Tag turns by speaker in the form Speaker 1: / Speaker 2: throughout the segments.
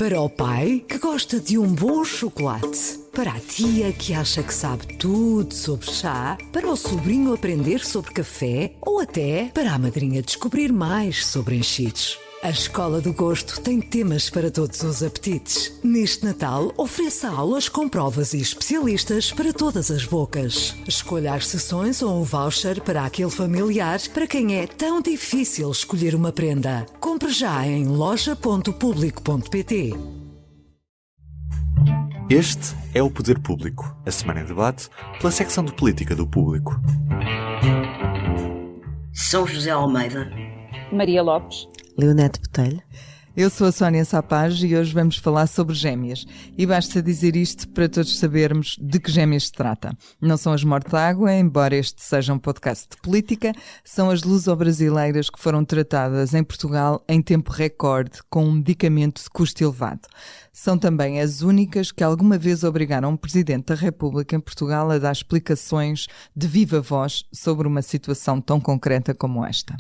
Speaker 1: Para o pai, que gosta de um bom chocolate. Para a tia, que acha que sabe tudo sobre chá. Para o sobrinho aprender sobre café. Ou até para a madrinha descobrir mais sobre enchidos. A Escola do Gosto tem temas para todos os apetites. Neste Natal, ofereça aulas com provas e especialistas para todas as bocas. Escolha as sessões ou um voucher para aquele familiar para quem é tão difícil escolher uma prenda. Compre já em loja.publico.pt.
Speaker 2: Este é o Poder Público, a semana em debate pela secção de política do Público.
Speaker 3: São José Almeida,
Speaker 4: Maria Lopes,
Speaker 5: Leonete Botelho.
Speaker 6: Eu sou a Sónia Sapaz e hoje vamos falar sobre gêmeas. E basta dizer isto para todos sabermos de que gêmeas se trata. Não são as Mortágua, embora este seja um podcast de política, são as luso-brasileiras que foram tratadas em Portugal em tempo recorde com um medicamento de custo elevado. São também as únicas que alguma vez obrigaram um Presidente da República em Portugal a dar explicações de viva voz sobre uma situação tão concreta como esta.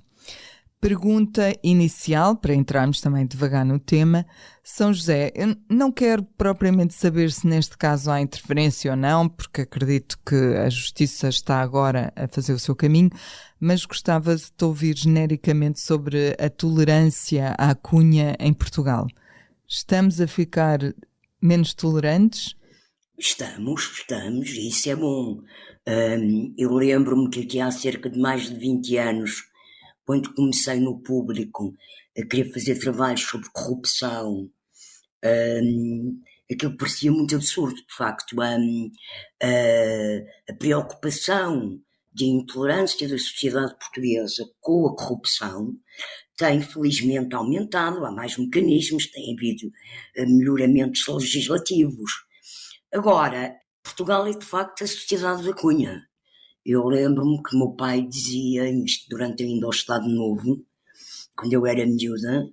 Speaker 6: Pergunta inicial, para entrarmos também devagar no tema. São José, eu não quero propriamente saber se neste caso há interferência ou não, porque acredito que a Justiça está agora a fazer o seu caminho, mas gostava de te ouvir genericamente sobre a tolerância à cunha em Portugal. Estamos a ficar menos tolerantes?
Speaker 3: Estamos, e isso é bom. Eu lembro-me que aqui há cerca de mais de 20 anos, quando comecei no Público a querer fazer trabalhos sobre corrupção, aquilo parecia muito absurdo, de facto. A preocupação de intolerância da sociedade portuguesa com a corrupção tem felizmente aumentado, há mais mecanismos, tem havido melhoramentos legislativos. Agora, Portugal é de facto a sociedade da cunha. Eu lembro-me que meu pai dizia, isto durante ainda o Estado Novo, quando eu era miúda,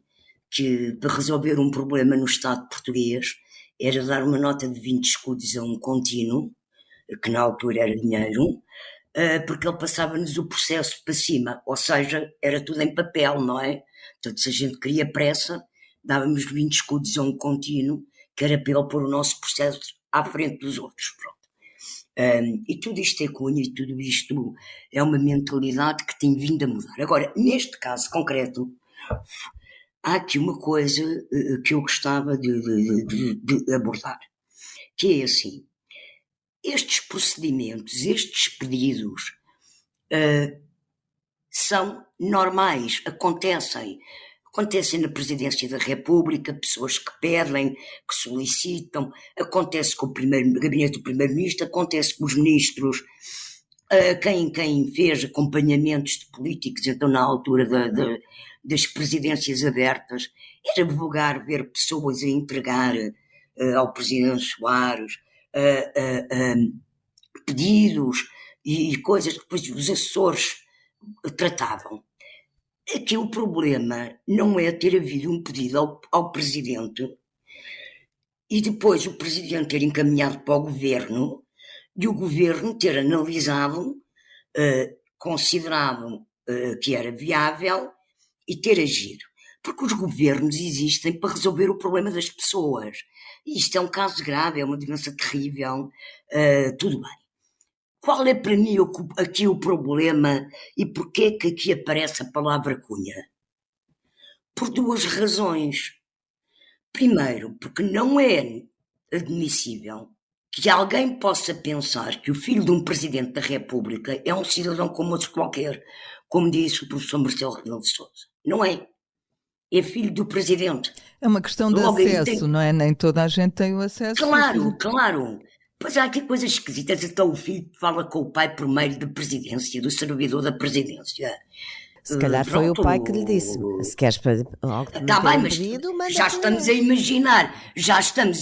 Speaker 3: que para resolver um problema no Estado português era dar uma nota de 20 escudos a um contínuo, que na altura era dinheiro, porque ele passava-nos o processo para cima, ou seja, era tudo em papel, não é? Portanto, se a gente queria pressa, dávamos 20 escudos a um contínuo, que era para ele pôr o nosso processo à frente dos outros, pronto. E tudo isto é cunha e tudo isto é uma mentalidade que tem vindo a mudar. Agora, neste caso concreto, há aqui uma coisa que eu gostava de abordar, que é assim, estes procedimentos, estes pedidos são normais, acontecem na Presidência da República, pessoas que pedem, que solicitam, acontece com o gabinete do Primeiro-Ministro, acontece com os ministros, quem fez acompanhamentos de políticos, então na altura das presidências abertas, era vulgar ver pessoas a entregar ao Presidente Soares pedidos e coisas que depois os assessores tratavam. Aqui o problema não é ter havido um pedido ao Presidente e depois o Presidente ter encaminhado para o Governo e o Governo ter analisado, considerado que era viável e ter agido. Porque os governos existem para resolver o problema das pessoas. E isto é um caso grave, é uma doença terrível, tudo bem. Qual é para mim aqui o problema e porquê que aqui aparece a palavra cunha? Por duas razões. Primeiro, porque não é admissível que alguém possa pensar que o filho de um Presidente da República é um cidadão como outro qualquer, como disse o professor Marcelo Rebelo de Sousa. Não é. É filho do Presidente.
Speaker 6: É uma questão de acesso, não é? Nem toda a gente tem o acesso.
Speaker 3: Claro. Pois há aqui coisas esquisitas, então o filho fala com o pai por meio da presidência, do servidor da presidência.
Speaker 5: Se calhar foi o pai que lhe disse. Se queres algo que
Speaker 3: tá bem, mas já estamos a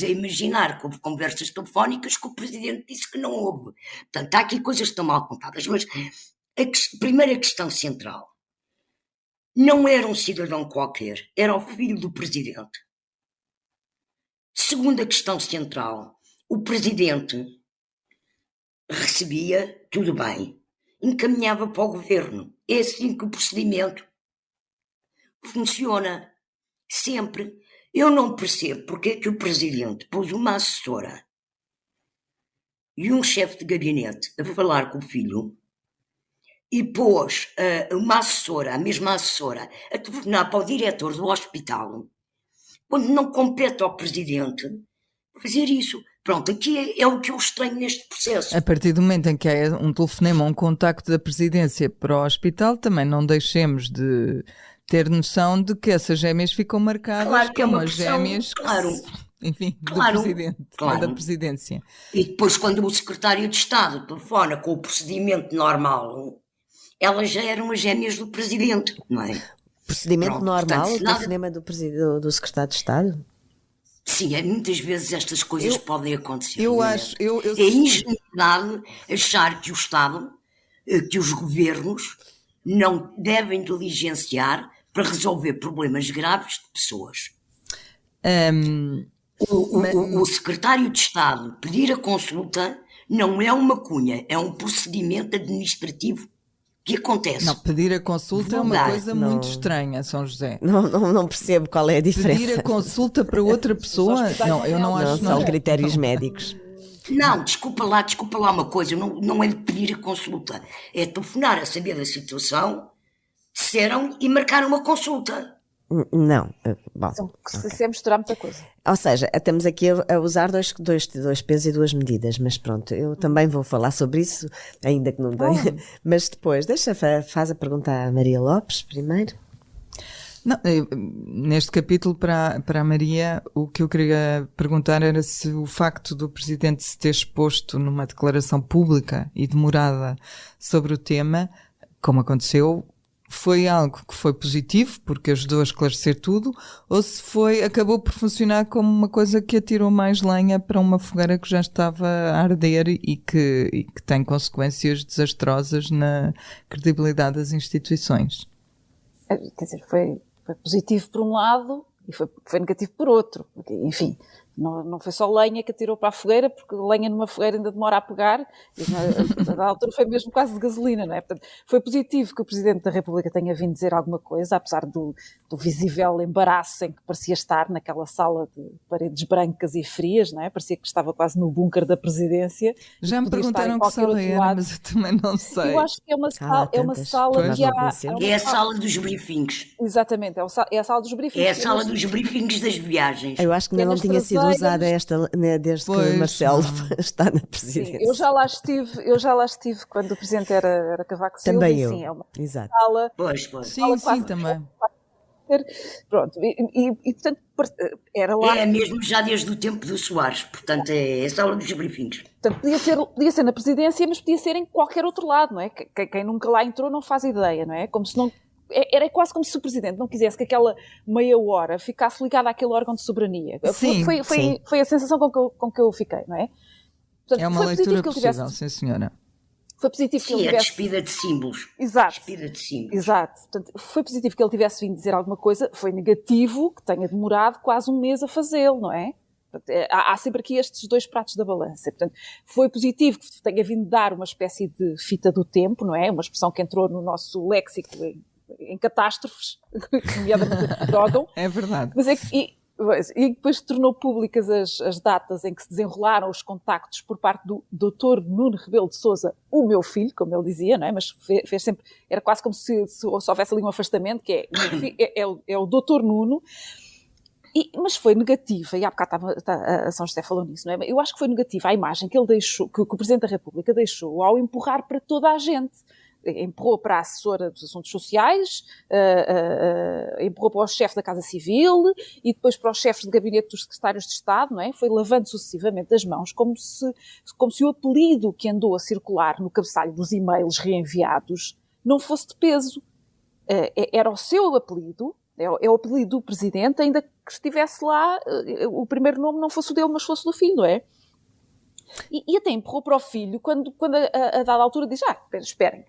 Speaker 3: imaginar que houve conversas telefónicas que o presidente disse que não houve. Portanto, há aqui coisas que estão mal contadas, mas a primeira questão central não era um cidadão qualquer, era o filho do presidente. Segunda questão central, o presidente recebia, tudo bem, encaminhava para o governo. É assim que o procedimento funciona, sempre. Eu não percebo porque é que o Presidente pôs uma assessora e um chefe de gabinete a falar com o filho e pôs uma assessora, a mesma assessora, a telefonar para o diretor do hospital, quando não compete ao Presidente fazer isso. Pronto, aqui é o que eu estranho neste processo.
Speaker 6: A partir do momento em que é um telefonema ou um contacto da Presidência para o hospital, também não deixemos de ter noção de que essas gêmeas ficam marcadas
Speaker 3: Claro que é
Speaker 6: como
Speaker 3: uma
Speaker 6: as
Speaker 3: pressão,
Speaker 6: gêmeas
Speaker 3: claro.
Speaker 6: enfim,
Speaker 3: Claro,
Speaker 6: do Presidente ou
Speaker 3: claro.
Speaker 6: da Presidência.
Speaker 3: E depois, quando o Secretário de Estado telefona com o procedimento normal, elas já eram as gêmeas do Presidente, não é?
Speaker 5: Procedimento
Speaker 3: Pronto,
Speaker 5: normal,
Speaker 3: portanto,
Speaker 5: o
Speaker 3: se nada-
Speaker 5: telefonema do Secretário de Estado?
Speaker 3: Sim, muitas vezes estas coisas podem acontecer.
Speaker 6: Eu
Speaker 3: não é?
Speaker 6: acho,
Speaker 3: É ingenuidade achar que o Estado, que os governos não devem diligenciar para resolver problemas graves de pessoas. O secretário de Estado pedir a consulta não é uma cunha, é um procedimento administrativo que acontece.
Speaker 6: Não, pedir a consulta é uma
Speaker 3: Vulgar,
Speaker 6: coisa muito estranha, São José.
Speaker 5: Não percebo qual é a diferença.
Speaker 6: Pedir a consulta para outra pessoa? Não, eu não
Speaker 5: Não,
Speaker 6: acho
Speaker 5: são
Speaker 6: nada.
Speaker 5: critérios médicos.
Speaker 3: Não, desculpa lá uma coisa, não é de pedir a consulta, é telefonar a saber da situação, disseram e marcar uma consulta.
Speaker 5: Não, bom,
Speaker 4: Então, se é misturar muita coisa.
Speaker 5: ou seja, estamos aqui a usar dois pesos e duas medidas, mas pronto, eu também vou falar sobre isso, ainda que não tenha, mas depois, faz a pergunta à Maria Lopes primeiro.
Speaker 6: Não, neste capítulo para a Maria, o que eu queria perguntar era se o facto do Presidente se ter exposto numa declaração pública e demorada sobre o tema, como aconteceu, foi algo que foi positivo, porque ajudou a esclarecer tudo, ou se acabou por funcionar como uma coisa que atirou mais lenha para uma fogueira que já estava a arder e que tem consequências desastrosas na credibilidade das instituições.
Speaker 4: Quer dizer, foi positivo por um lado e foi negativo por outro. Enfim, não foi só lenha que atirou para a fogueira, porque lenha numa fogueira ainda demora a pegar, e na altura foi mesmo quase de gasolina, não é? Portanto, foi positivo que o Presidente da República tenha vindo dizer alguma coisa, apesar do visível embaraço em que parecia estar naquela sala de paredes brancas e frias, não é? Parecia que estava quase no bunker da Presidência.
Speaker 6: Já me perguntaram que sala era, mas eu também não sei.
Speaker 4: Eu acho que é uma sala
Speaker 5: Pois,
Speaker 4: que há...
Speaker 3: É a sala dos briefings.
Speaker 4: Exatamente, é a sala dos briefings.
Speaker 3: É a sala dos briefings das viagens.
Speaker 5: Eu acho que ainda não tinha sido usada esta, né, desde que Marcelo está na presidência.
Speaker 4: Sim, eu já lá estive quando o Presidente era Cavaco Silva.
Speaker 5: Também eu,
Speaker 4: sim, é uma
Speaker 5: exato.
Speaker 4: sala...
Speaker 3: Pois.
Speaker 6: Sim, também.
Speaker 4: Pronto, e portanto era lá...
Speaker 3: É mesmo já desde o tempo do Soares, portanto é a sala dos briefings.
Speaker 4: Portanto, podia ser na presidência, mas podia ser em qualquer outro lado, não é? Quem nunca lá entrou não faz ideia, não é? Como se não... Era quase como se o Presidente não quisesse que aquela meia hora ficasse ligada àquele órgão de soberania.
Speaker 6: Sim,
Speaker 4: foi a sensação com que eu fiquei, não é? Portanto,
Speaker 6: É uma leitura possível, sim senhora.
Speaker 4: Foi positivo que ele
Speaker 3: Sim, a
Speaker 4: tivesse...
Speaker 3: despida de símbolos.
Speaker 4: Exato.
Speaker 3: Despida de símbolos.
Speaker 4: Exato. Portanto, foi positivo que ele tivesse vindo dizer alguma coisa, foi negativo que tenha demorado quase um mês a fazê-lo, não é? Portanto, há sempre aqui estes dois pratos da balança. Portanto, foi positivo que tenha vindo dar uma espécie de fita do tempo, não é? Uma expressão que entrou no nosso léxico em catástrofes, nomeadamente drogam.
Speaker 6: É verdade.
Speaker 4: Mas é que... E depois tornou públicas as datas em que se desenrolaram os contactos por parte do Dr. Nuno Rebelo de Sousa, o meu filho, como ele dizia, não é? Mas fez sempre, era quase como se houvesse ali um afastamento, que é o Dr. Nuno, mas foi negativa, e há bocado a São José falou nisso, não é? Eu acho que foi negativa a imagem que ele deixou, que o Presidente da República deixou ao empurrar para toda a gente. Empurrou para a assessora dos assuntos sociais, empurrou para o chefe da Casa Civil e depois para os chefes de gabinete dos secretários de Estado, não é? Foi lavando sucessivamente as mãos, como se o apelido que andou a circular no cabeçalho dos e-mails reenviados não fosse de peso. Era o seu apelido, é o apelido do Presidente, ainda que estivesse lá, o primeiro nome não fosse o dele, mas fosse do filho, não é? E até empurrou para o filho quando a dada altura diz, esperem,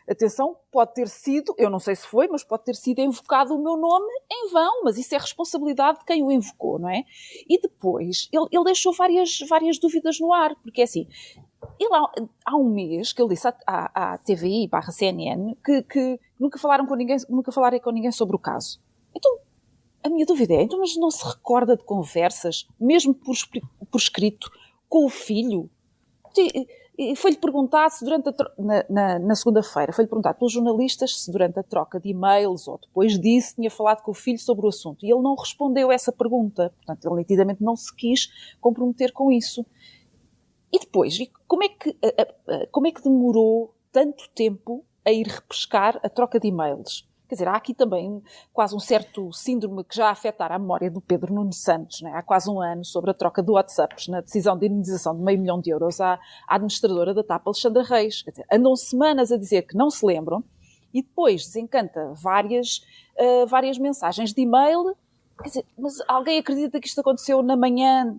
Speaker 4: atenção, pode ter sido, eu não sei se foi, mas pode ter sido invocado o meu nome em vão, mas isso é responsabilidade de quem o invocou, não é? E depois ele deixou várias dúvidas no ar, porque é assim, há um mês que ele disse à TVI/CNN que nunca falarem com ninguém sobre o caso. Então, a minha dúvida é, então, mas não se recorda de conversas, mesmo por escrito, com o filho? E foi-lhe perguntado se durante na segunda-feira, foi-lhe perguntado pelos jornalistas se durante a troca de e-mails ou depois disso tinha falado com o filho sobre o assunto. E ele não respondeu a essa pergunta. Portanto, ele nitidamente não se quis comprometer com isso. E depois, como é que demorou tanto tempo a ir repescar a troca de e-mails? Quer dizer, há aqui também quase um certo síndrome que já afetará a memória do Pedro Nuno Santos, né? Há quase um ano, sobre a troca de WhatsApps na decisão de indenização de €500 mil à administradora da TAP, Alexandra Reis. Quer dizer, andam semanas a dizer que não se lembram e depois desencanta várias mensagens de e-mail. Quer dizer, mas alguém acredita que isto aconteceu na manhã,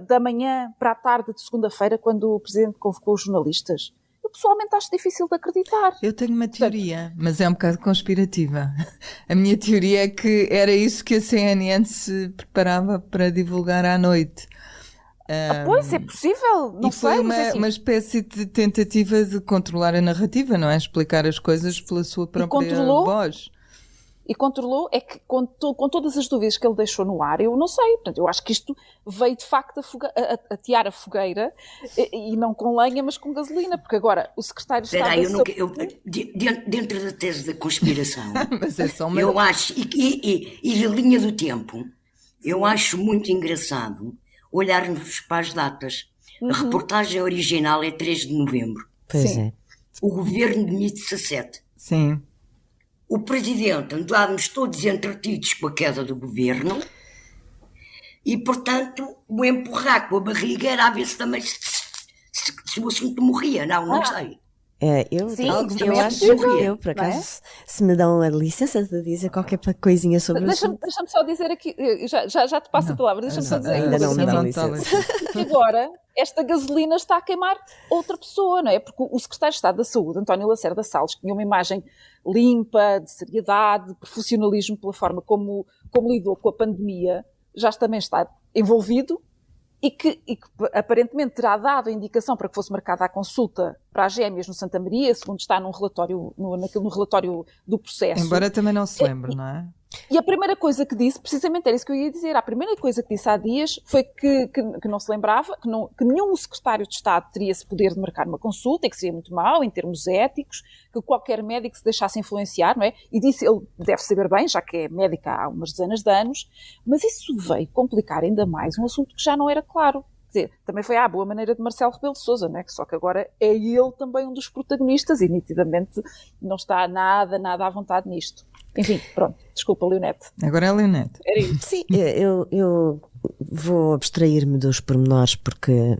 Speaker 4: da manhã para a tarde de segunda-feira, quando o Presidente convocou os jornalistas? Eu pessoalmente acho difícil de acreditar.
Speaker 6: Eu tenho uma teoria, mas é um bocado conspirativa. A minha teoria é que era isso que a CNN se preparava para divulgar à noite.
Speaker 4: Pois, é possível, não sei.
Speaker 6: Foi
Speaker 4: mas assim,
Speaker 6: uma espécie de tentativa de controlar a narrativa, não é? Explicar as coisas pela sua própria voz.
Speaker 4: E controlou, é que com todas as dúvidas que ele deixou no ar, eu não sei. Portanto, eu acho que isto veio de facto a atear a fogueira, e não com lenha, mas com gasolina, porque agora o secretário de Estado...
Speaker 3: Dentro da tese da conspiração,
Speaker 6: mas é só uma...
Speaker 3: eu acho, e a linha do tempo, eu acho muito engraçado olharmos para as datas. A reportagem original é 3 de novembro.
Speaker 5: Pois é.
Speaker 3: O governo demite-se a 7.
Speaker 6: Sim.
Speaker 3: O presidente, andávamos todos entretidos com a queda do governo e, portanto, o empurrar com a barriga era a ver se também se o assunto morria. Não sei.
Speaker 5: Eu acho
Speaker 3: que
Speaker 5: eu, por acaso, se me dão a licença de dizer qualquer coisinha sobre isso.
Speaker 4: Deixa-me só dizer aqui, já te passo a palavra, deixa-me só dizer
Speaker 5: ainda não me dão licença.
Speaker 4: que agora esta gasolina está a queimar outra pessoa, não é? Porque o secretário de Estado da Saúde, António Lacerda Salles, que tinha uma imagem limpa, de seriedade, de profissionalismo pela forma como lidou com a pandemia, já também está envolvido. E que aparentemente terá dado a indicação para que fosse marcada a consulta para as gêmeas no Santa Maria, segundo está no relatório, no relatório do processo.
Speaker 6: Embora também não se lembre, não é?
Speaker 4: E a primeira coisa que disse, precisamente era isso que eu ia dizer, a primeira coisa que disse há dias foi que não se lembrava, que nenhum secretário de Estado teria esse poder de marcar uma consulta e que seria muito mau em termos éticos, que qualquer médico se deixasse influenciar, não é? E disse, ele deve saber bem, já que é médica há umas dezenas de anos, mas isso veio complicar ainda mais um assunto que já não era claro. Quer dizer, também foi à boa maneira de Marcelo Rebelo de Sousa, não é? Só que agora é ele também um dos protagonistas e nitidamente não está nada à vontade nisto. Enfim, pronto, desculpa, Leonete.
Speaker 6: Agora é a Leonete.
Speaker 4: Era isso.
Speaker 5: Sim, eu vou abstrair-me dos pormenores porque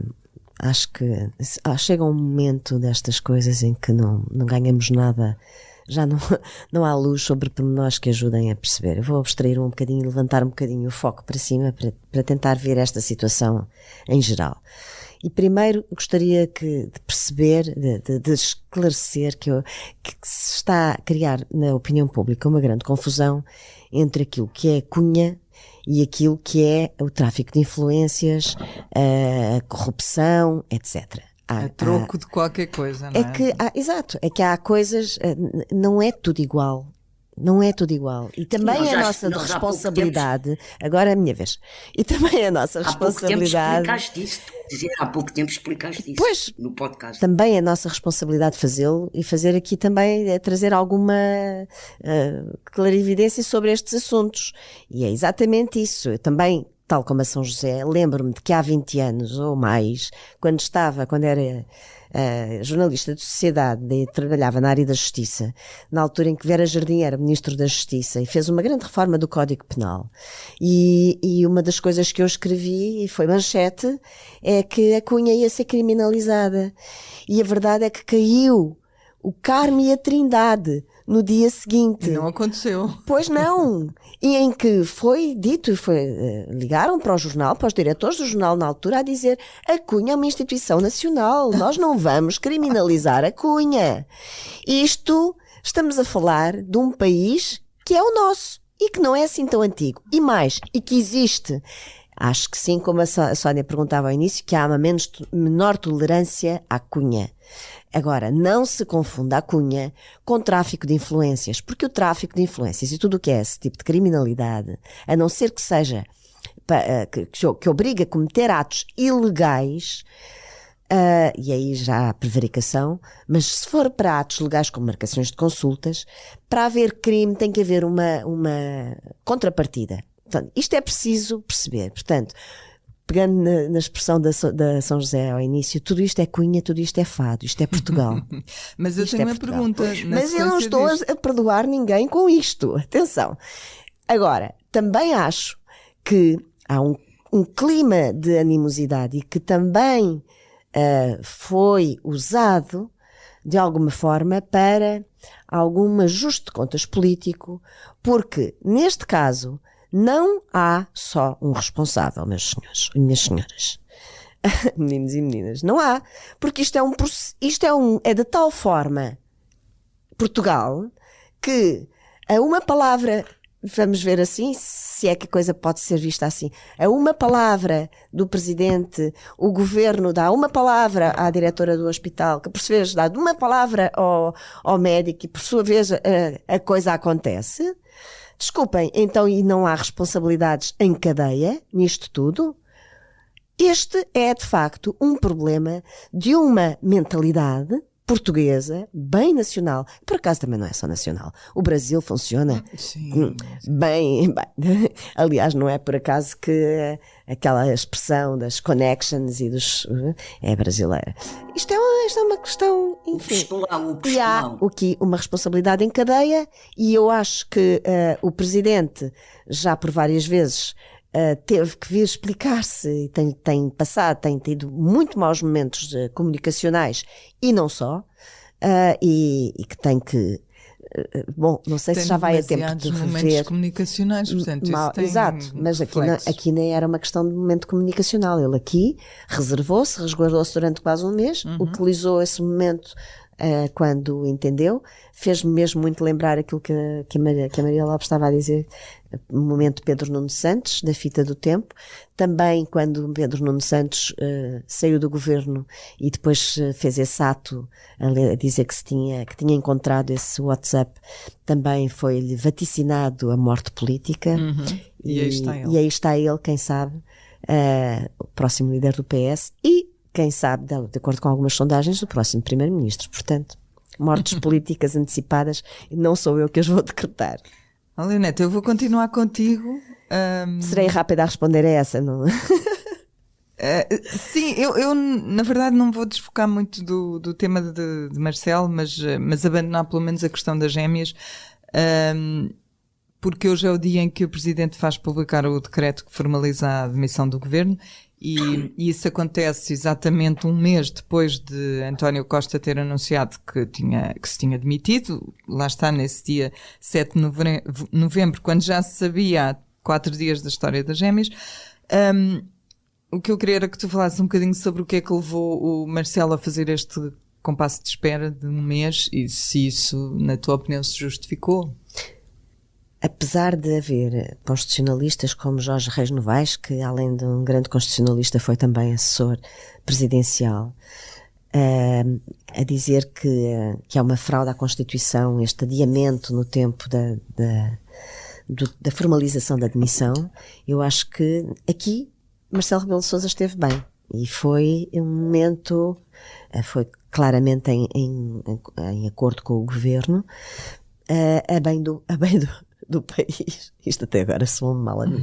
Speaker 5: acho que chega um momento destas coisas em que não ganhamos nada, já não há luz sobre pormenores que ajudem a perceber. Eu vou abstrair um bocadinho, levantar um bocadinho o foco para cima para tentar ver esta situação em geral. E primeiro gostaria de perceber, de esclarecer que se está a criar na opinião pública uma grande confusão entre aquilo que é Cunha e aquilo que é o tráfico de influências, a corrupção, etc.
Speaker 6: A troco de qualquer coisa, não é?
Speaker 5: Exato, é que há coisas, não é tudo igual. Não é tudo igual. E também a nossa responsabilidade. Agora é a minha vez. E também a nossa responsabilidade.
Speaker 3: Há pouco tempo explicaste isso
Speaker 5: pois,
Speaker 3: no podcast.
Speaker 5: Também é a nossa responsabilidade fazê-lo e fazer aqui também, trazer alguma clarividência sobre estes assuntos. E é exatamente isso. Eu também, tal como a São José, lembro-me de que há 20 anos ou mais, quando era jornalista de sociedade e trabalhava na área da justiça, na altura em que Vera Jardim era ministro da Justiça e fez uma grande reforma do Código Penal, e uma das coisas que eu escrevi, e foi manchete, é que a Cunha ia ser criminalizada, e a verdade é que caiu o Carmo e a Trindade no dia seguinte.
Speaker 6: E não aconteceu.
Speaker 5: Pois não. E em que foi dito, ligaram para o jornal, para os diretores do jornal na altura, a dizer: a Cunha é uma instituição nacional, nós não vamos criminalizar a Cunha. Isto, estamos a falar de um país que é o nosso e que não é assim tão antigo. E mais, e que existe Acho que sim, como a Sónia perguntava ao início, que há uma menor tolerância à cunha. Agora, não se confunda a cunha com tráfico de influências, porque o tráfico de influências e tudo o que é esse tipo de criminalidade, a não ser que seja que obriga a cometer atos ilegais, e aí já há prevaricação, mas se for para atos legais como marcações de consultas, para haver crime tem que haver uma contrapartida. Portanto, isto é preciso perceber. Portanto, pegando na expressão da São José ao início, tudo isto é cunha, tudo isto é fado, isto é Portugal.
Speaker 6: Mas eu
Speaker 5: Isto
Speaker 6: tenho
Speaker 5: é
Speaker 6: uma
Speaker 5: Portugal.
Speaker 6: pergunta.
Speaker 5: Mas eu não estou a perdoar ninguém com isto. Atenção. Agora, também acho que há um clima de animosidade e que também foi usado de alguma forma para algum ajuste de contas político, porque neste caso não há só um responsável, meus senhores e minhas senhoras, meninos e meninas, não há, porque isto é de tal forma Portugal que a uma palavra, vamos ver assim, se é que a coisa pode ser vista assim, a uma palavra do presidente, o governo dá uma palavra à diretora do hospital, que por sua vez dá uma palavra ao médico e por sua vez a coisa acontece. Desculpem, então, e não há responsabilidades em cadeia nisto tudo? Este é, de facto, um problema de uma mentalidade portuguesa, bem nacional. Por acaso também não é só nacional. O Brasil funciona bem. Aliás, não é por acaso que aquela expressão das connections e dos... é brasileira. Isto é uma questão, enfim. E há aqui uma responsabilidade em cadeia e eu acho que o Presidente já por várias vezes teve que vir explicar-se e tem tido muito maus momentos comunicacionais e não só, e que tem que bom, não sei se já vai a tempo de rever
Speaker 6: momentos comunicacionais, portanto isso tem
Speaker 5: exato, mas aqui nem era uma questão de momento comunicacional, ele aqui reservou-se, resguardou-se durante quase um mês, utilizou esse momento quando entendeu, fez-me mesmo muito lembrar aquilo que a Maria Lopes estava a dizer, no momento de Pedro Nuno Santos, da fita do tempo, também quando Pedro Nuno Santos saiu do governo e depois fez esse ato a dizer que tinha encontrado esse WhatsApp, também foi-lhe vaticinado a morte política,
Speaker 6: e aí está ele.
Speaker 5: E aí está ele, quem sabe, o próximo líder do PS e quem sabe, de acordo com algumas sondagens, do próximo primeiro-ministro. Portanto, mortes políticas antecipadas, não sou eu que as vou decretar.
Speaker 6: Leonete, eu vou continuar contigo.
Speaker 5: Serei rápida a responder a essa, não?
Speaker 6: Sim, eu na verdade não vou desfocar muito do tema de Marcelo, mas abandonar pelo menos a questão das gêmeas, porque hoje é o dia em que o Presidente faz publicar o decreto que formaliza a admissão do Governo. E isso acontece exatamente um mês depois de António Costa ter anunciado que se tinha demitido. Lá está, nesse dia 7 de novembro, quando já se sabia há 4 dias da história das gêmeas. O que eu queria era que tu falasses um bocadinho sobre o que é que levou o Marcelo a fazer este compasso de espera de um mês e se isso, na tua opinião, se justificou.
Speaker 5: Apesar de haver constitucionalistas como Jorge Reis Novaes, que além de um grande constitucionalista foi também assessor presidencial, a dizer que é uma fraude à Constituição este adiamento no tempo da formalização da admissão, eu acho que aqui Marcelo Rebelo de Sousa esteve bem e foi um momento, foi claramente em acordo com o governo, a bem do país. Isto até agora soa mal a mim.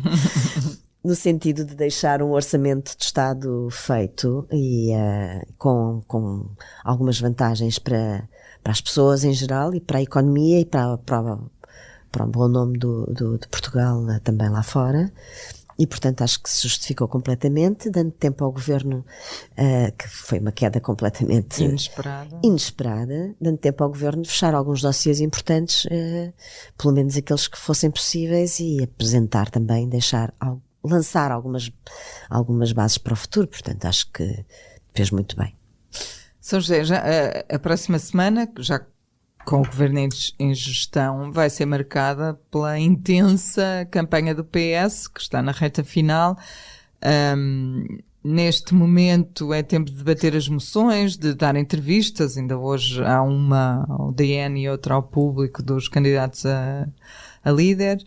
Speaker 5: No sentido de deixar um orçamento de Estado feito e com algumas vantagens para as pessoas em geral e para a economia e para o bom nome de Portugal também lá fora. E, portanto, acho que se justificou completamente, dando tempo ao governo, que foi uma queda completamente inesperada, dando tempo ao governo de fechar alguns dossiês importantes, pelo menos aqueles que fossem possíveis, e apresentar também, lançar algumas bases para o futuro. Portanto, acho que fez muito bem.
Speaker 6: São José, já, a próxima semana, já com o governo em gestão, vai ser marcada pela intensa campanha do PS, que está na reta final, Neste momento é tempo de debater as moções, de dar entrevistas. Ainda hoje há uma ao DN e outra ao público dos candidatos a líder.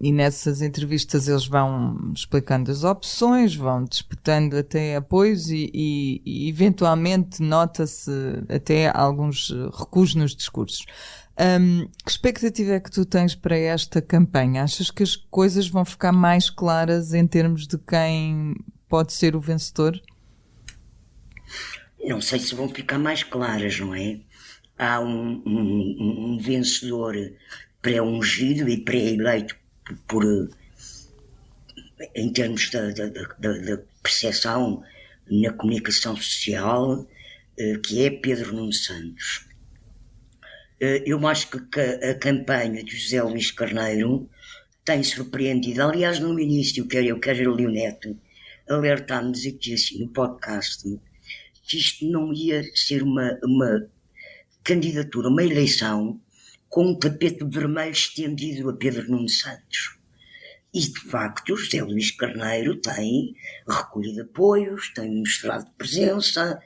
Speaker 6: E nessas entrevistas eles vão explicando as opções, vão disputando até apoios e eventualmente nota-se até alguns recuos nos discursos. Que expectativa é que tu tens para esta campanha? Achas que as coisas vão ficar mais claras em termos de quem pode ser o vencedor?
Speaker 3: Não sei se vão ficar mais claras, não é? Há um vencedor pré-ungido e pré-eleito em termos da percepção na comunicação social, que é Pedro Nuno Santos. Eu acho que a campanha de José Luís Carneiro tem surpreendido. Aliás, no início, quer eu, quer o Leonete, alertámos aqui assim no podcast que isto não ia ser uma candidatura, uma eleição com um tapete vermelho estendido a Pedro Nuno Santos. E, de facto, José Luís Carneiro tem recolhido apoios, tem mostrado presença.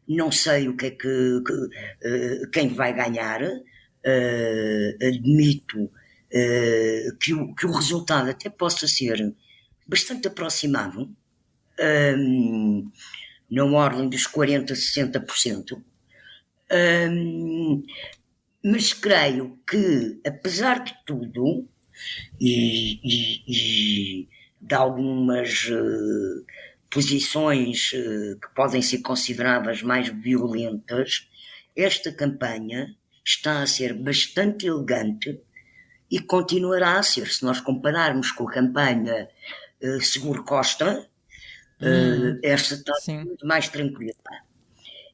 Speaker 3: Não sei o que é quem vai ganhar. Admito que o resultado até possa ser bastante aproximado, na ordem dos 40% a 60%. Mas creio que, apesar de tudo, e de algumas posições que podem ser consideradas mais violentas, esta campanha está a ser bastante elegante e continuará a ser. Se nós compararmos com a campanha Seguro Costa, esta está muito mais tranquila.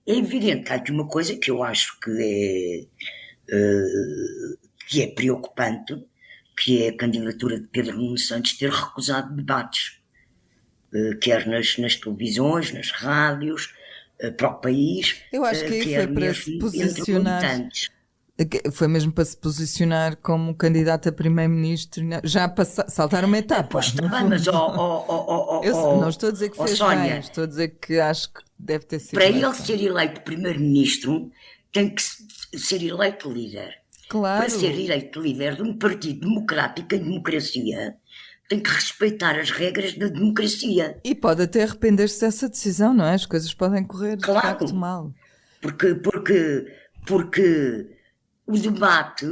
Speaker 3: É evidente que há aqui uma coisa que eu acho que é preocupante, que é a candidatura de Pedro Nuno Santos ter recusado debates, quer nas televisões, nas rádios, para o país.
Speaker 6: Eu acho que foi para se posicionar. Foi mesmo para se posicionar como candidato a primeiro-ministro, já para saltar uma etapa.
Speaker 3: Pois também, mas
Speaker 6: não estou a dizer que fez
Speaker 3: Sónia,
Speaker 6: bem, estou a dizer que acho que deve ter sido.
Speaker 3: Para ele ser eleito primeiro-ministro, tem que ser eleito líder.
Speaker 6: Claro.
Speaker 3: Para ser eleito líder de um partido democrático em democracia, tem que respeitar as regras da democracia.
Speaker 6: E pode até arrepender-se dessa decisão, não é? As coisas podem correr de facto mal.
Speaker 3: Porque o debate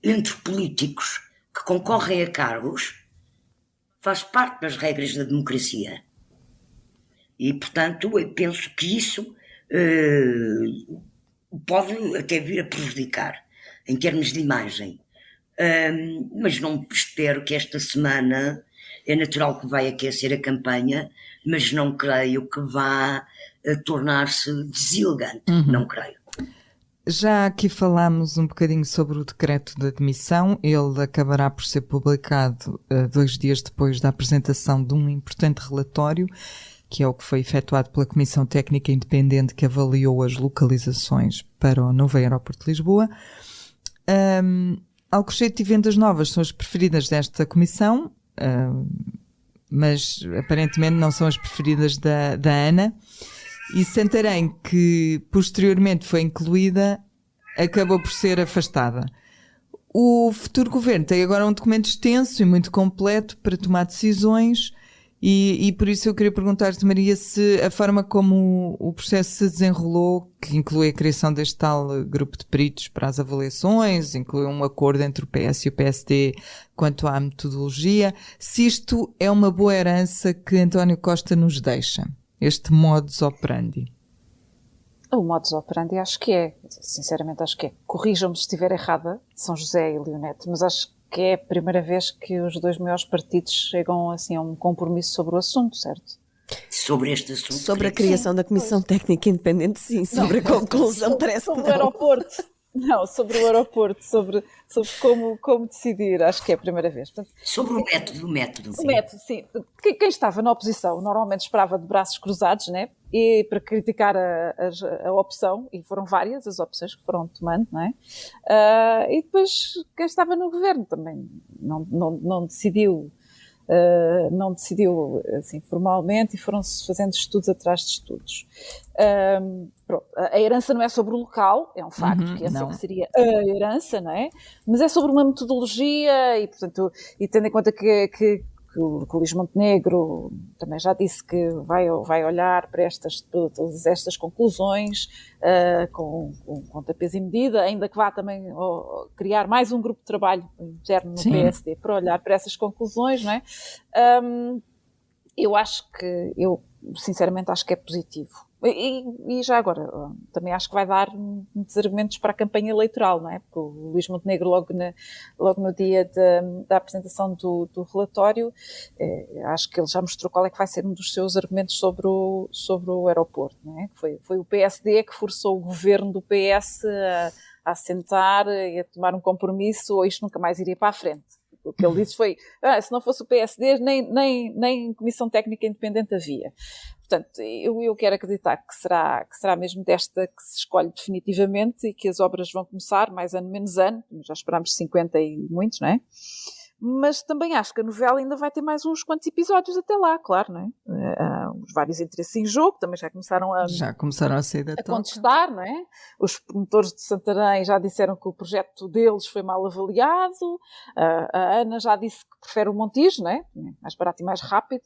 Speaker 3: entre políticos que concorrem a cargos faz parte das regras da democracia. E, portanto, eu penso que isso pode até vir a prejudicar em termos de imagem. Mas não espero que esta semana, é natural que vai aquecer a campanha, mas não creio que vá tornar-se deselegante. Não creio.
Speaker 6: Já aqui falámos um bocadinho sobre o decreto de admissão. Ele acabará por ser publicado 2 dias depois da apresentação de um importante relatório, que é o que foi efetuado pela Comissão Técnica Independente que avaliou as localizações para o novo aeroporto de Lisboa. Alcochete e Vendas Novas são as preferidas desta comissão, mas aparentemente não são as preferidas da Ana. E Santarém, que posteriormente foi incluída, acabou por ser afastada. O futuro governo tem agora um documento extenso e muito completo para tomar decisões e por isso eu queria perguntar-te, Maria, se a forma como o processo se desenrolou, que inclui a criação deste tal grupo de peritos para as avaliações, inclui um acordo entre o PS e o PSD quanto à metodologia, se isto é uma boa herança que António Costa nos deixa. Este modus operandi?
Speaker 4: O modus operandi acho que é, sinceramente acho que é. Corrijam-me se estiver errada, São José e Leonete, mas acho que é a primeira vez que os 2 maiores partidos chegam assim a um compromisso sobre o assunto, certo?
Speaker 3: Sobre este assunto?
Speaker 5: Sobre a criação da Comissão Técnica Independente, sim. Sobre a conclusão, parece que
Speaker 4: sobre
Speaker 5: não.
Speaker 4: o aeroporto. Não, sobre o aeroporto, sobre como decidir, acho que é a primeira vez. Portanto,
Speaker 3: Sobre o método.
Speaker 4: o método, sim. Quem estava na oposição normalmente esperava de braços cruzados, né? E para criticar a opção, e foram várias as opções que foram tomando, não é? E depois quem estava no governo também não decidiu. Não decidiu assim formalmente e foram-se fazendo estudos atrás de estudos. Pronto. A herança não é sobre o local, é um facto que essa seria a herança, não é? Mas é sobre uma metodologia e, portanto, e tendo em conta que o Luís Montenegro também já disse que vai olhar para todas estas conclusões com tapês e medida, ainda que vá também criar mais um grupo de trabalho interno no PSD para olhar para essas conclusões, não é? Eu sinceramente acho que é positivo. E já agora, também acho que vai dar muitos argumentos para a campanha eleitoral, não é? Porque o Luís Montenegro, logo no dia da apresentação do relatório, acho que ele já mostrou qual é que vai ser um dos seus argumentos sobre o aeroporto, não é? Foi o PSD que forçou o governo do PS a sentar e a tomar um compromisso, ou isto nunca mais iria para a frente. O que ele disse foi, se não fosse o PSD, nem Comissão Técnica Independente havia. Portanto, eu quero acreditar que será mesmo desta que se escolhe definitivamente e que as obras vão começar, mais ano, menos ano, já esperámos 50 e muitos, não é? Mas também acho que a novela ainda vai ter mais uns quantos episódios até lá, claro, não é? Os vários interesses em jogo também já começaram
Speaker 6: a sair da toca,
Speaker 4: contestar, não é? Os promotores de Santarém já disseram que o projeto deles foi mal avaliado, a Ana já disse que prefere o Montijo, não é? Mais barato e mais rápido,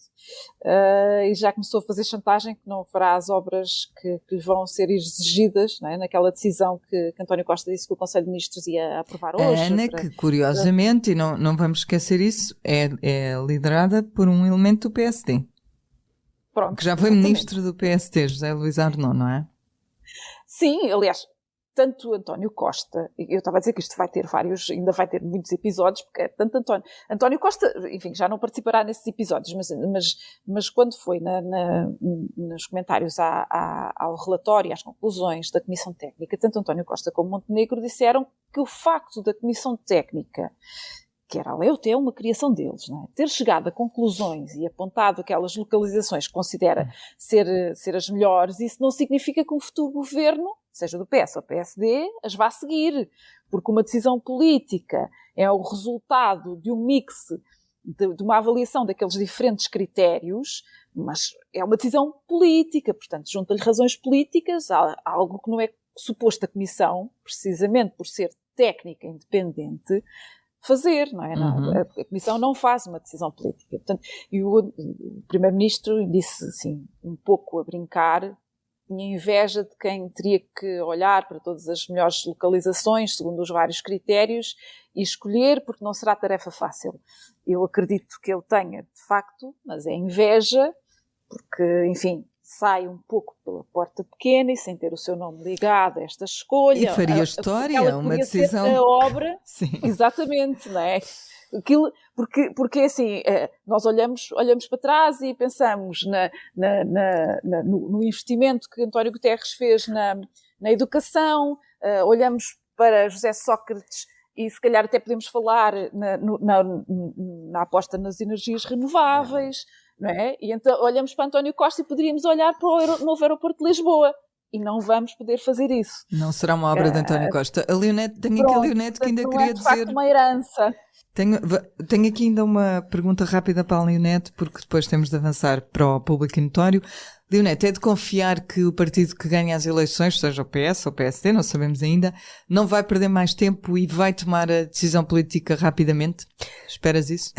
Speaker 4: e já começou a fazer chantagem que não fará as obras que lhe vão ser exigidas, não é? Naquela decisão que António Costa disse que o Conselho de Ministros ia aprovar hoje.
Speaker 6: A Ana, que curiosamente, e não vamos esquecer isso, é liderada por um elemento do PSD.
Speaker 4: Pronto,
Speaker 6: que já foi ministro do PSD, José Luís Arnaud, não é?
Speaker 4: Sim, aliás, tanto António Costa, eu estava a dizer que isto ainda vai ter muitos episódios, porque tanto António Costa, enfim, já não participará nesses episódios, mas quando foi nos comentários ao relatório e às conclusões da Comissão Técnica, tanto António Costa como Montenegro disseram que o facto da Comissão Técnica, que era até uma criação deles, não é? Ter chegado a conclusões e apontado aquelas localizações que considera ser as melhores, isso não significa que um futuro governo, seja do PS ou PSD, as vá seguir, porque uma decisão política é o resultado de um mix, de uma avaliação daqueles diferentes critérios, mas é uma decisão política, portanto, junta-lhe razões políticas, algo que não é suposto a Comissão, precisamente por ser técnica independente, fazer, não é? A Comissão não faz uma decisão política. Portanto, e o Primeiro-Ministro disse, assim, um pouco a brincar, tinha inveja de quem teria que olhar para todas as melhores localizações, segundo os vários critérios, e escolher, porque não será tarefa fácil. Eu acredito que ele tenha, de facto, mas é inveja, porque, enfim, sai um pouco pela porta pequena e sem ter o seu nome ligado a esta escolha.
Speaker 6: E faria história, uma decisão.
Speaker 4: A obra,
Speaker 6: sim.
Speaker 4: Exatamente, não é? Aquilo, porque assim, nós olhamos para trás e pensamos no investimento que António Guterres fez na educação, olhamos para José Sócrates e se calhar até podemos falar na aposta nas energias renováveis, não é? E então olhamos para António Costa e poderíamos olhar para o novo aeroporto de Lisboa. E não vamos poder fazer isso.
Speaker 6: Não será uma obra de António Costa. A Leonete, tenho aqui a Leonete que ainda queria dizer...
Speaker 4: Facto, uma herança.
Speaker 6: Tenho aqui ainda uma pergunta rápida para a Leonete, porque depois temos de avançar para o público notório. Leonete, é de confiar que o partido que ganha as eleições, seja o PS ou o PSD, não sabemos ainda, não vai perder mais tempo e vai tomar a decisão política rapidamente? Esperas isso?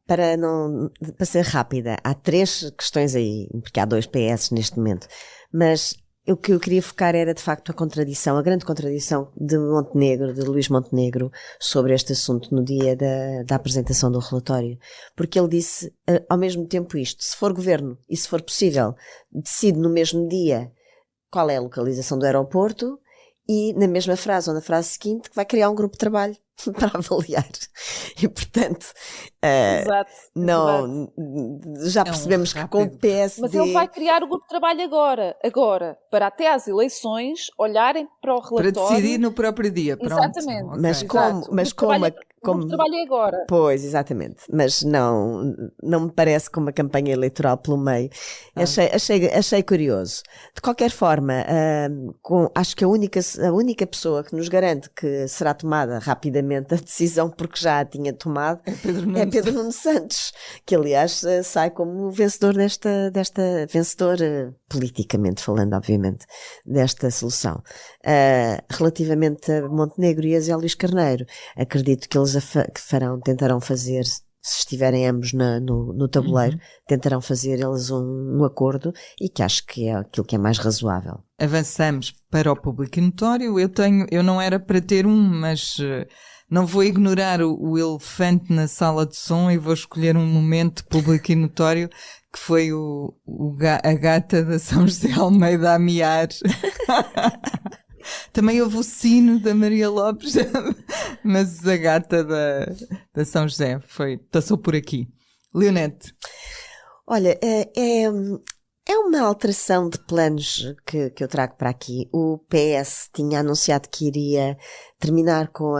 Speaker 5: Para ser rápida, há 3 questões aí, porque há 2 PS neste momento, mas o que eu queria focar era de facto a grande contradição de Luís Montenegro sobre este assunto no dia da apresentação do relatório, porque ele disse ao mesmo tempo isto: se for governo e se for possível, decide no mesmo dia qual é a localização do aeroporto, e na mesma frase ou na frase seguinte que vai criar um grupo de trabalho para avaliar. E, portanto,
Speaker 4: Exato.
Speaker 5: não, já percebemos que com o PSD...
Speaker 4: Mas ele vai criar o grupo de trabalho agora, para até às eleições olharem para o relatório...
Speaker 6: Para decidir no próprio dia, pronto.
Speaker 4: Exatamente.
Speaker 6: Okay.
Speaker 5: Mas como
Speaker 4: trabalho é agora.
Speaker 5: Pois, exatamente. Mas não me parece com uma campanha eleitoral pelo meio. Achei curioso. De qualquer forma, acho que a única pessoa que nos garante que será tomada rapidamente a decisão, porque já a tinha tomado, é Pedro Nuno Santos, que aliás sai como vencedor vencedor politicamente falando, obviamente, desta solução. Relativamente a Montenegro e a Zé Luís Carneiro, acredito que eles tentarão fazer, se estiverem ambos no tabuleiro, tentarão fazer eles um acordo, e que acho que é aquilo que é mais razoável.
Speaker 6: Avançamos para o público notório. Eu não era para ter mas não vou ignorar o elefante na sala de som e vou escolher um momento público e notório, que foi a gata da São José Almeida a miar. Também houve o sino da Maria Lopes, mas a gata da São José passou por aqui. Leonete.
Speaker 5: Olha, é uma alteração de planos que eu trago para aqui. O PS tinha anunciado que iria terminar com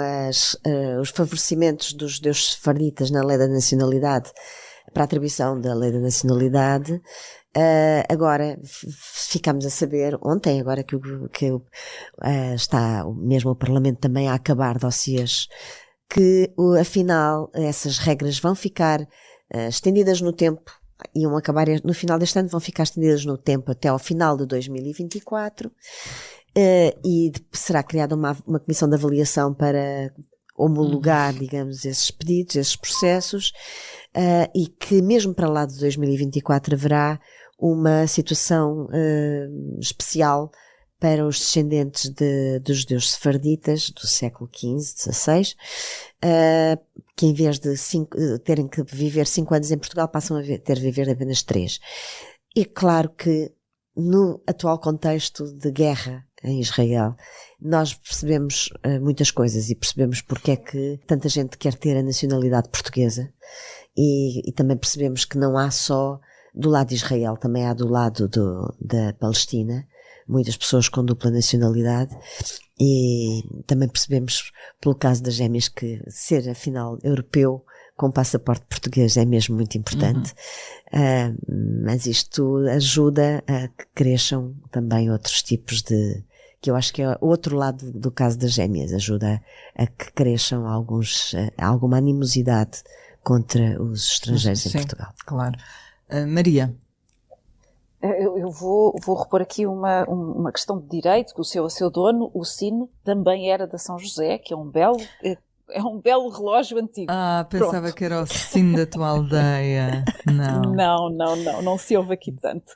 Speaker 5: os favorecimentos dos judeus sefarditas na lei da nacionalidade, para a atribuição da lei da nacionalidade. Agora ficámos a saber ontem, agora que está mesmo o Parlamento também a acabar dossiês, que afinal essas regras vão ficar estendidas no tempo, iam acabar no final deste ano, vão ficar estendidas no tempo até ao final de 2024, e será criada uma comissão de avaliação para homologar, digamos, esses pedidos, esses processos, e que mesmo para lá de 2024 haverá uma situação especial para os descendentes dos judeus sefarditas do século XV, XVI, que em vez de terem que viver 5 anos em Portugal, passam a ter de viver apenas 3. E claro que no atual contexto de guerra em Israel, nós percebemos muitas coisas, e percebemos porque é que tanta gente quer ter a nacionalidade portuguesa, e também percebemos que não há só do lado de Israel, também há do lado da Palestina, muitas pessoas com dupla nacionalidade, e também percebemos pelo caso das gêmeas que ser afinal europeu com passaporte português é mesmo muito importante. Mas isto ajuda a que cresçam também outros tipos que eu acho que é o outro lado do caso das gêmeas, ajuda a que cresçam alguma animosidade contra os estrangeiros em Portugal.
Speaker 6: Claro. Maria.
Speaker 4: Eu vou repor aqui uma questão de direito, que o seu dono, o sino, também era da São José, que é um belo relógio antigo.
Speaker 6: Pensava
Speaker 4: Pronto.
Speaker 6: que era o sino da tua aldeia.
Speaker 4: Não se ouve aqui tanto.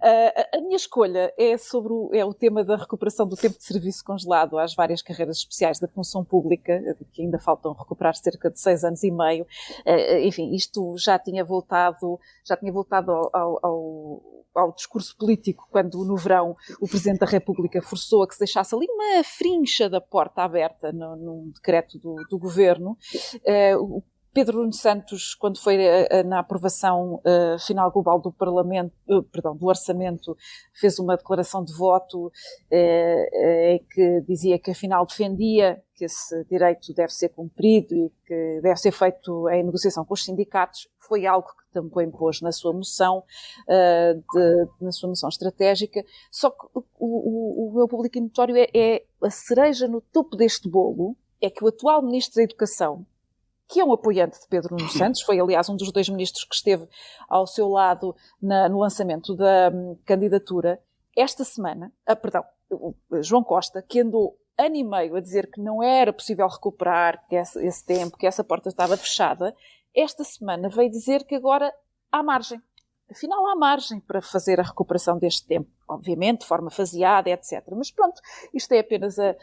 Speaker 4: A minha escolha é sobre o tema da recuperação do tempo de serviço congelado às várias carreiras especiais da função pública, que ainda faltam recuperar cerca de 6 anos e meio. Enfim, isto já tinha voltado ao discurso político, quando no verão o Presidente da República forçou a que se deixasse ali uma frincha da porta aberta num decreto do Governo. O Pedro Nuno Santos, quando foi na aprovação final global do Parlamento, do Orçamento, fez uma declaração de voto que dizia que afinal defendia que esse direito deve ser cumprido e que deve ser feito em negociação com os sindicatos. Foi algo que também pôs na sua moção, na sua moção estratégica. Só que o meu público notório é a cereja no topo deste bolo, é que o atual Ministro da Educação, que é um apoiante de Pedro Nuno Santos, foi aliás um dos 2 ministros que esteve ao seu lado no lançamento da candidatura, esta semana, João Costa, que andou ano e meio a dizer que não era possível recuperar esse tempo, que essa porta estava fechada, esta semana veio dizer que agora há margem. Afinal, há margem para fazer a recuperação deste tempo. Obviamente, de forma faseada, etc. Mas pronto, isto é apenas a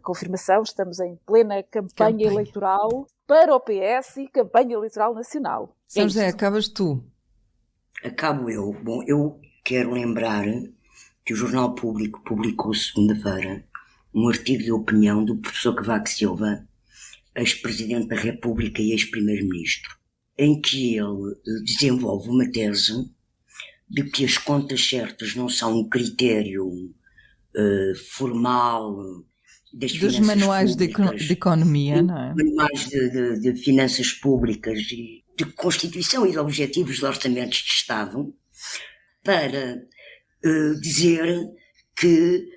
Speaker 4: confirmação. Estamos em plena campanha eleitoral para o PS e campanha eleitoral nacional.
Speaker 6: São José, acabas tu.
Speaker 3: Acabo eu. Bom, eu quero lembrar que o Jornal Público publicou segunda-feira um artigo de opinião do professor Cavaco Silva, ex-presidente da República e ex-primeiro-ministro, em que ele desenvolve uma tese de que as contas certas não são um critério formal
Speaker 6: dos manuais
Speaker 3: públicas,
Speaker 6: de economia, não é?
Speaker 3: Manuais de finanças públicas e de constituição e de objetivos de orçamentos de Estado, para dizer que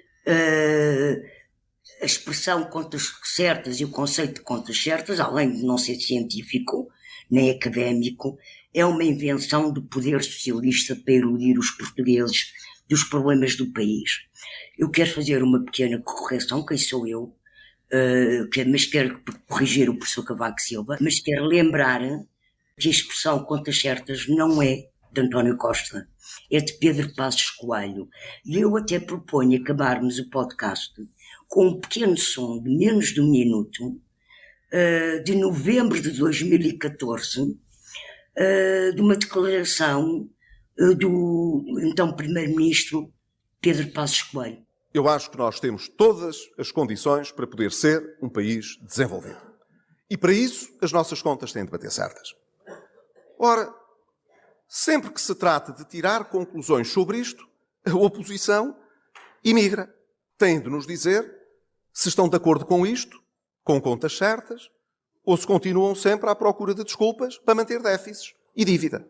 Speaker 3: a expressão contas certas e o conceito de contas certas, além de não ser científico nem académico, é uma invenção do poder socialista para eludir os portugueses dos problemas do país. Eu quero fazer uma pequena correção, quem sou eu, mas quero corrigir o professor Cavaco Silva, mas quero lembrar que a expressão contas certas não é de António Costa, é de Pedro Passos Coelho. E eu até proponho acabarmos o podcast com um pequeno som de menos de um minuto, de novembro de 2014, de uma declaração do então primeiro-ministro Pedro Passos Coelho.
Speaker 7: Eu acho que nós temos todas as condições para poder ser um país desenvolvido. E para isso, as nossas contas têm de bater certas. Ora, sempre que se trata de tirar conclusões sobre isto, a oposição imigra. Tem de nos dizer se estão de acordo com isto, com contas certas, ou se continuam sempre à procura de desculpas para manter déficits e dívida.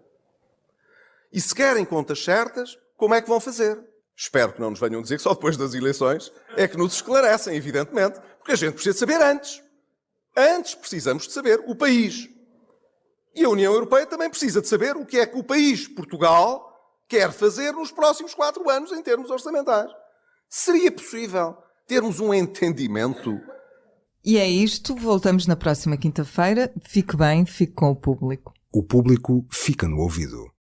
Speaker 7: E se querem contas certas, como é que vão fazer? Espero que não nos venham dizer que só depois das eleições é que nos esclarecem, evidentemente, porque a gente precisa saber antes. Antes precisamos de saber o país. E a União Europeia também precisa de saber o que é que o país, Portugal, quer fazer nos próximos 4 anos em termos orçamentais. Seria possível termos um entendimento?
Speaker 6: E é isto, voltamos na próxima quinta-feira. Fique bem, fique com o público.
Speaker 8: O público fica no ouvido.